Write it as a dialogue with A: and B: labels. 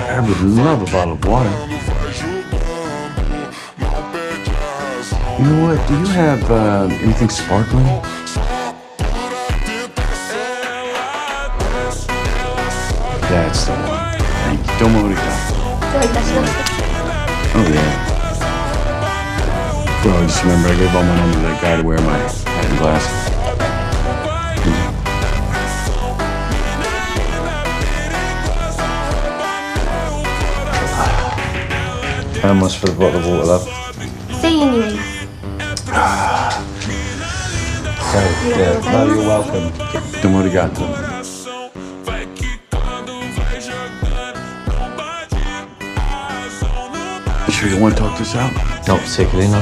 A: I would love a bottle of water. You know what? Do you have anything sparkling? That's the one. Thank you. Don't move it down. Oh, yeah. Bro, just remember, I gave all my money to that guy to wear my hat and glasses. How much for the bottle of water, love?
B: See you anyways.
A: Yeah. No, you're welcome. Don't worry, got them. You sure you want to talk this out?
C: Not particularly, no.